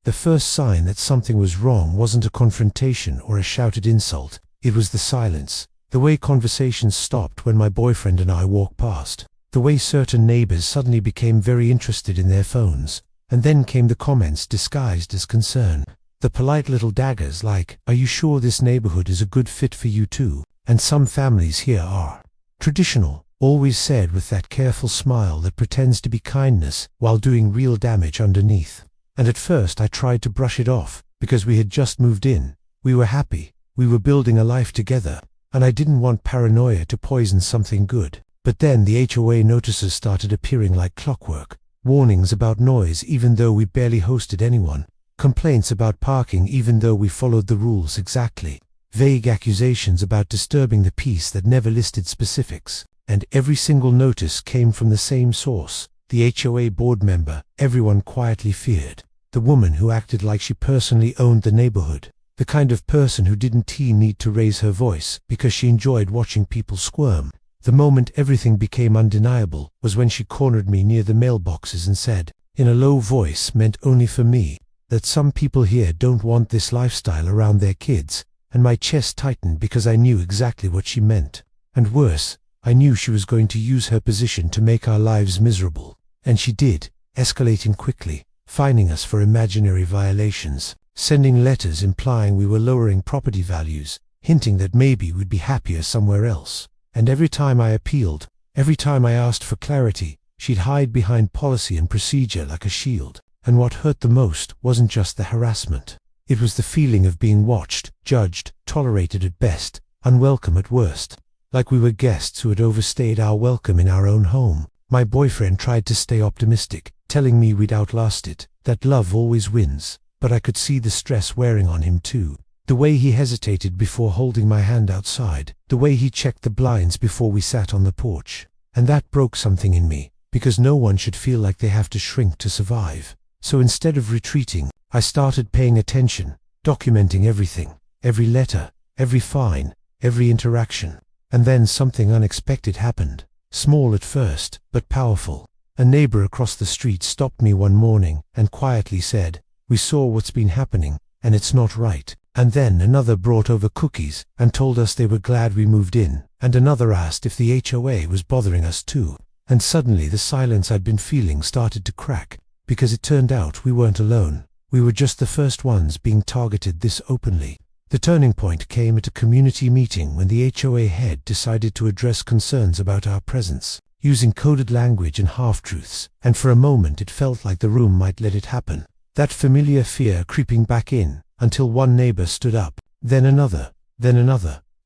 The first sign that something was wrong wasn't a confrontation or a shouted insult, it was the silence. The way conversations stopped when my boyfriend and I walked past. The way certain neighbors suddenly became very interested in their phones. And then came the comments disguised as concern. The polite little daggers like, "Are you sure this neighborhood is a good fit for you too? And some families here are traditional," always said with that careful smile that pretends to be kindness while doing real damage underneath. And at first I tried to brush it off, because we had just moved in. We were happy. We were building a life together. And I didn't want paranoia to poison something good. But then the HOA notices started appearing like clockwork. Warnings about noise even though we barely hosted anyone. Complaints about parking even though we followed the rules exactly. Vague accusations about disturbing the peace that never listed specifics. And every single notice came from the same source. The HOA board member everyone quietly feared. The woman who acted like she personally owned the neighborhood. The kind of person who didn't need to raise her voice because she enjoyed watching people squirm. The moment everything became undeniable was when she cornered me near the mailboxes and said, in a low voice meant only for me, that some people here don't want this lifestyle around their kids, and my chest tightened because I knew exactly what she meant. And worse, I knew she was going to use her position to make our lives miserable. And she did, escalating quickly, fining us for imaginary violations, sending letters implying we were lowering property values, hinting that maybe we'd be happier somewhere else. And every time I appealed, every time I asked for clarity, she'd hide behind policy and procedure like a shield. And what hurt the most wasn't just the harassment. It was the feeling of being watched, judged, tolerated at best, unwelcome at worst. Like we were guests who had overstayed our welcome in our own home. My boyfriend tried to stay optimistic, telling me we'd outlast it, that love always wins. But I could see the stress wearing on him too. The way he hesitated before holding my hand outside, the way he checked the blinds before we sat on the porch. And that broke something in me, because no one should feel like they have to shrink to survive. So instead of retreating, I started paying attention, documenting everything, every letter, every fine, every interaction. And then something unexpected happened. Small at first, but powerful. A neighbor across the street stopped me one morning and quietly said, "We saw what's been happening, and it's not right." And then another brought over cookies and told us they were glad we moved in, and another asked if the HOA was bothering us too. And suddenly the silence I'd been feeling started to crack, because it turned out we weren't alone. We were just the first ones being targeted this openly. The turning point came at a community meeting when the HOA head decided to address concerns about our presence, using coded language and half-truths, and for a moment it felt like the room might let it happen. That familiar fear creeping back in, until one neighbor stood up, then another,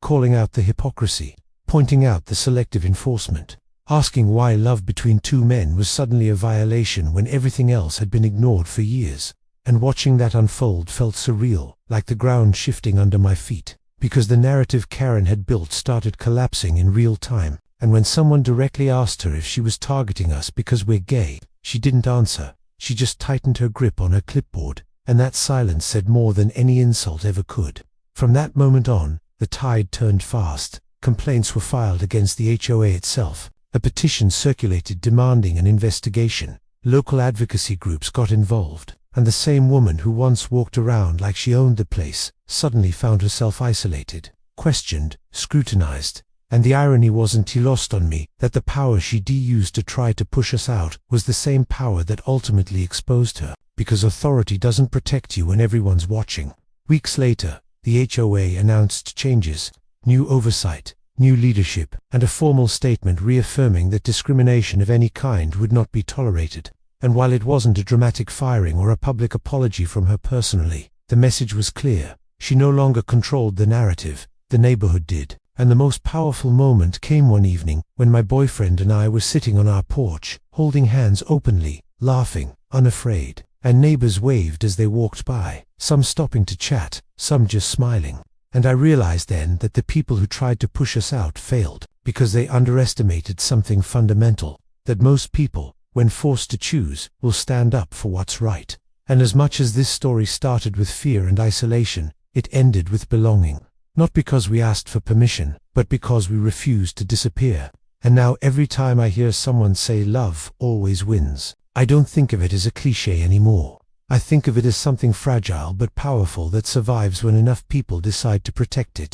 calling out the hypocrisy, pointing out the selective enforcement, asking why love between two men was suddenly a violation when everything else had been ignored for years. And watching that unfold felt surreal, like the ground shifting under my feet, because the narrative Karen had built started collapsing in real time. And when someone directly asked her if she was targeting us because we're gay, she didn't answer. She just tightened her grip on her clipboard, and that silence said more than any insult ever could. From that moment on, the tide turned fast. Complaints were filed against the HOA itself. A petition circulated demanding an investigation. Local advocacy groups got involved. And the same woman who once walked around like she owned the place suddenly found herself isolated, questioned, scrutinized. And the irony wasn't lost on me that the power she'd used to try to push us out was the same power that ultimately exposed her, because authority doesn't protect you when everyone's watching. Weeks later, the HOA announced changes, new oversight, new leadership, and a formal statement reaffirming that discrimination of any kind would not be tolerated. And while it wasn't a dramatic firing or a public apology from her personally, the message was clear. She no longer controlled the narrative, the neighborhood did. And the most powerful moment came one evening when my boyfriend and I were sitting on our porch, holding hands openly, laughing, unafraid. And neighbors waved as they walked by, some stopping to chat, some just smiling. And I realized then that the people who tried to push us out failed, because they underestimated something fundamental, that most people, when forced to choose, will stand up for what's right. And as much as this story started with fear and isolation, it ended with belonging. Not because we asked for permission, but because we refused to disappear. And now every time I hear someone say love always wins, I don't think of it as a cliché anymore. I think of it as something fragile but powerful that survives when enough people decide to protect it.